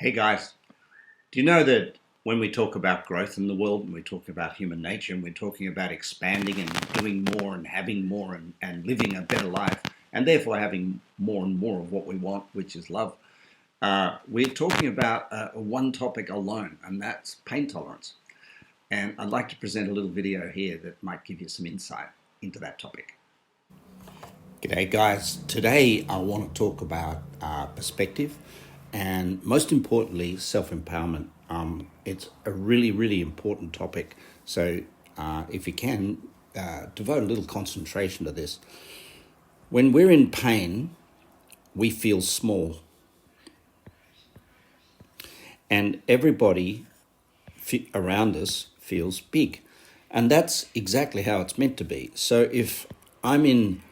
Hey guys, do you know that when we talk about growth in the world and we're talking about human nature and we're talking about expanding and doing more and having more and living a better life and therefore having more and more of what we want, which is love, we're talking about one topic alone, and that's pain tolerance. And I'd like to present a little video here that might give you some insight into that topic. G'day guys, today I want to talk about perspective and most importantly self-empowerment. It's a really important topic, so if you can devote a little concentration to this. When we're in pain, we feel small, and everybody around us feels big, and that's exactly how it's meant to be. So if I'm in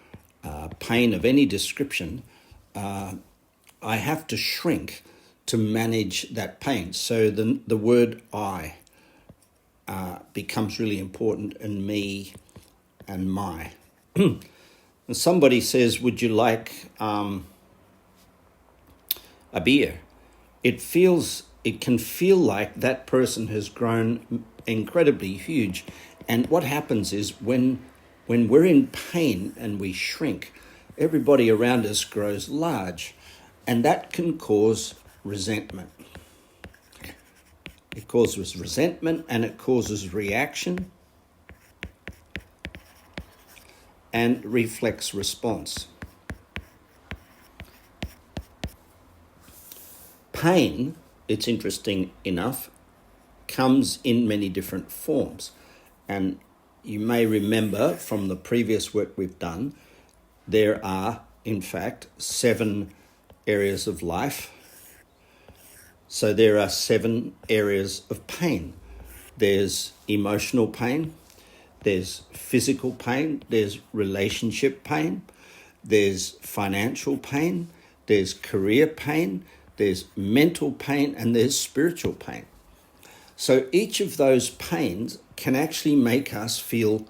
pain of any description, I have to shrink to manage that pain. So the word I becomes really important in me and my. And somebody says, would you like a beer? It can feel like that person has grown incredibly huge. And what happens is when we're in pain and we shrink, everybody around us grows large, and that can cause resentment. It causes resentment and it causes reaction and reflex response. Pain, it's interesting enough, comes in many different forms. And you may remember from the previous work we've done, there are, in fact, 7 areas of life. So there are 7 areas of pain. There's emotional pain, there's physical pain, there's relationship pain, there's financial pain, there's career pain, there's mental pain, and there's spiritual pain. So each of those pains can actually make us feel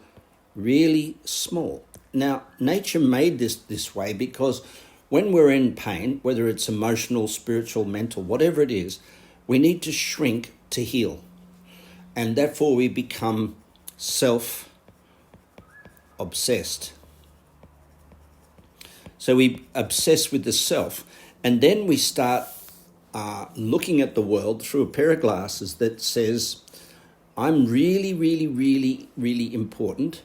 really small. Now, nature made this way because when we're in pain, whether it's emotional, spiritual, mental, whatever it is, we need to shrink to heal. And therefore we become self-obsessed. So we obsess with the self, and then we start looking at the world through a pair of glasses that says, I'm really important.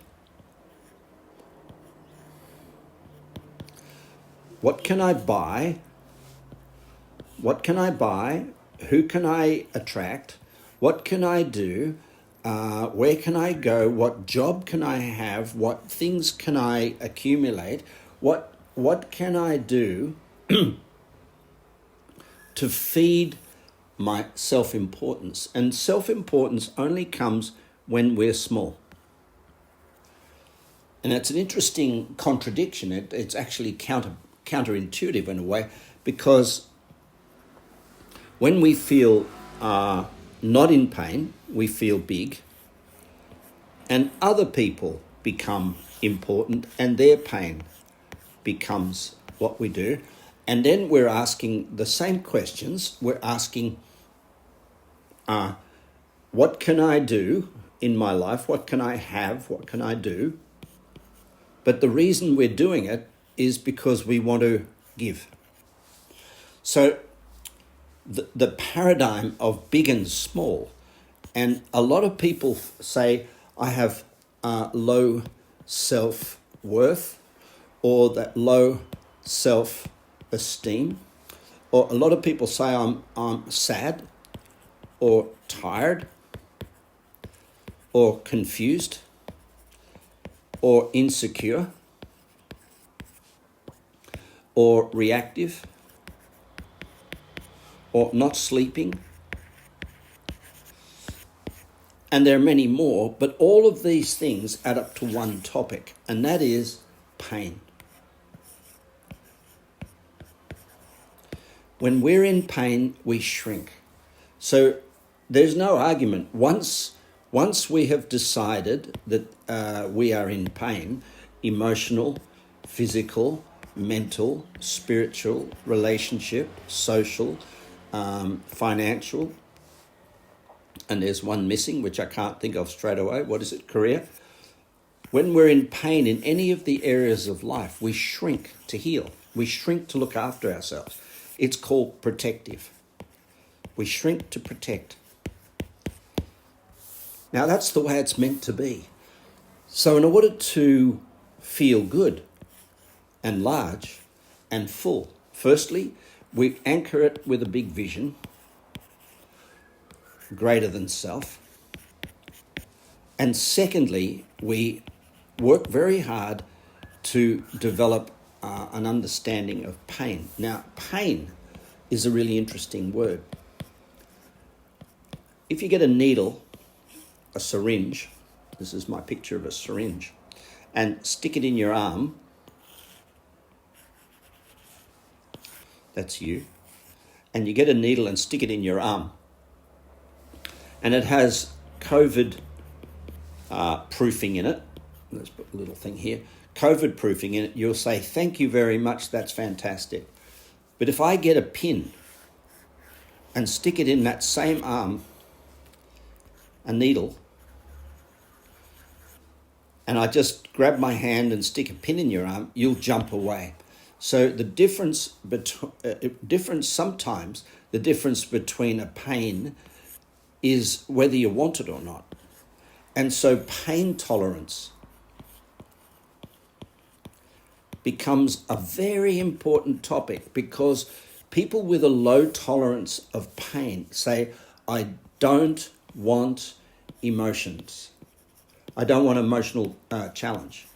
What can I buy? What can I buy? Who can I attract? What can I do? Where can I go? What job can I have? What things can I accumulate? What can I do to feed my self-importance? And self-importance only comes when we're small. And it's an interesting contradiction. It's actually counterintuitive in a way, because when we feel not in pain, we feel big, and other people become important and their pain becomes what we do. And then we're asking the same questions. We're asking, what can I do in my life? What can I have? What can I do? But the reason we're doing it is because we want to give. So the paradigm of big and small, and a lot of people say, I have low self-worth, or that low self-esteem, or a lot of people say I'm sad or tired or confused or insecure or reactive or not sleeping. And there are many more, but all of these things add up to one topic, and that is pain. When we're in pain, we shrink. So there's no argument. Once we have decided that we are in pain, emotional, physical, mental, spiritual, relationship, social, financial, and there's one missing, which I can't think of straight away. What is it? Career. When we're in pain in any of the areas of life, we shrink to heal. We shrink to look after ourselves. It's called protective. We shrink to protect. Now, that's the way it's meant to be. So in order to feel good and large and full, firstly, we anchor it with a big vision, greater than self. And secondly, we work very hard to develop an understanding of pain. Now, pain is a really interesting word. If you get a needle, a syringe, this is my picture of a syringe, and stick it in your arm, that's you, and you get a needle and stick it in your arm, and it has COVID proofing in it. Let's put a little thing here. COVID proofing in it. You'll say, thank you very much, that's fantastic. But if I get a pin and stick it in that same arm, a needle, and I just grab my hand and stick a pin in your arm, you'll jump away. So the difference sometimes the difference between a pain is whether you want it or not. And so pain tolerance becomes a very important topic, because people with a low tolerance of pain say, I don't want emotions. I don't want emotional challenge.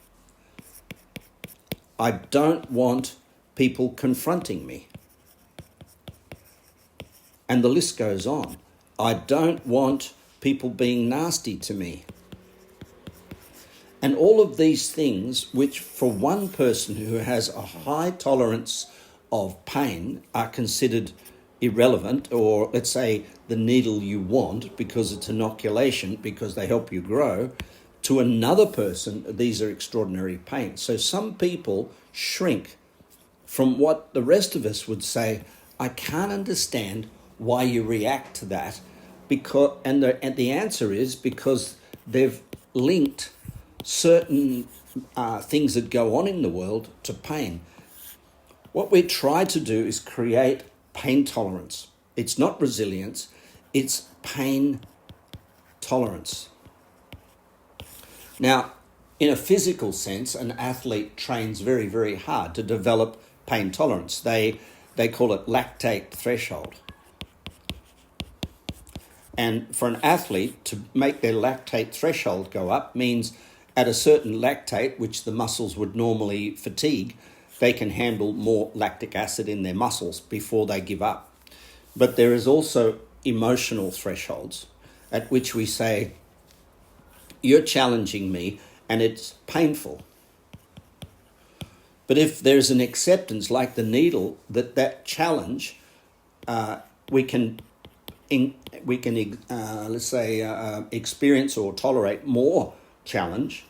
I don't want people confronting me. And the list goes on. I don't want people being nasty to me. And all of these things, which for one person who has a high tolerance of pain are considered irrelevant, or let's say the needle you want because it's inoculation, because they help you grow, to another person, these are extraordinary pains. So some people shrink from what the rest of us would say, I can't understand why you react to that, because, and the answer is because they've linked certain things that go on in the world to pain. What we try to do is create pain tolerance. It's not resilience, it's pain tolerance. Now, in a physical sense, an athlete trains very, very hard to develop pain tolerance. They call it lactate threshold. And for an athlete to make their lactate threshold go up means at a certain lactate, which the muscles would normally fatigue, they can handle more lactic acid in their muscles before they give up. But there is also emotional thresholds at which we say, you're challenging me and it's painful. But if there's an acceptance, like the needle, that challenge, we can experience or tolerate more challenge,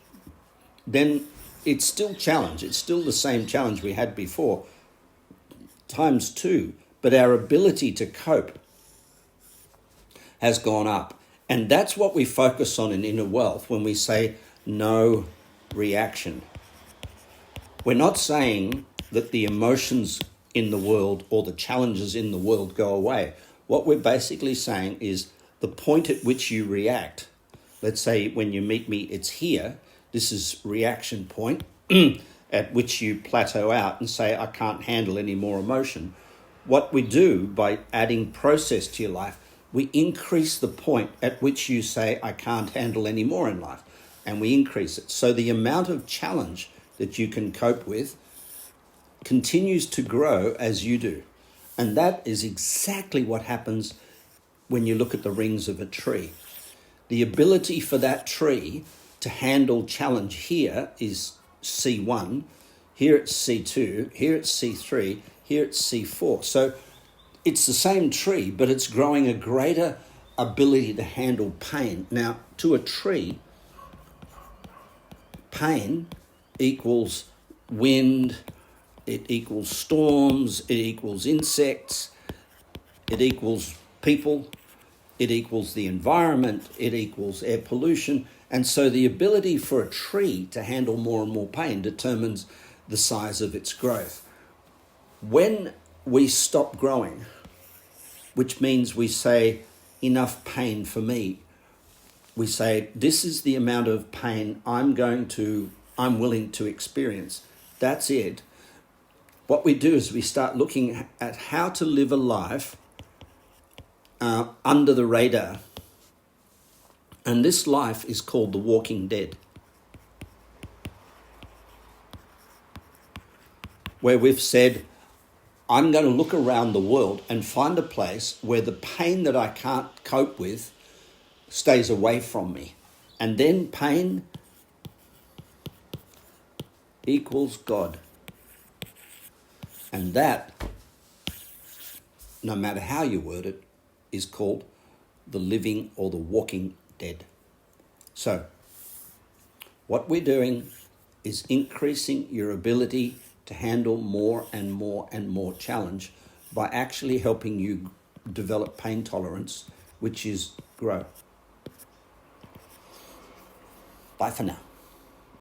then it's still challenge. It's still the same challenge we had before, times two, but our ability to cope has gone up. And that's what we focus on in Innerwealth when we say no reaction. We're not saying that the emotions in the world or the challenges in the world go away. What we're basically saying is the point at which you react. Let's say when you meet me, it's here. This is reaction point at which you plateau out and say, I can't handle any more emotion. What we do by adding process to your life, we increase the point at which you say, I can't handle any more in life. And we increase it. So the amount of challenge that you can cope with continues to grow as you do. And that is exactly what happens when you look at the rings of a tree. The ability for that tree to handle challenge here is C1, here it's C2, here it's C3, here it's C4. So it's the same tree, but it's growing a greater ability to handle pain. Now, to a tree, pain equals wind, it equals storms, it equals insects, it equals people, it equals the environment, it equals air pollution. And so the ability for a tree to handle more and more pain determines the size of its growth. When we stop growing, which means we say, enough pain for me, we say, this is the amount of pain I'm willing to experience. That's it. What we do is we start looking at how to live a life under the radar. And this life is called the walking dead, where we've said, I'm going to look around the world and find a place where the pain that I can't cope with stays away from me. And then pain equals God. And that, no matter how you word it, is called the living or the walking dead. So, what we're doing is increasing your ability to handle more and more and more challenge by actually helping you develop pain tolerance, which is grow. Bye for now.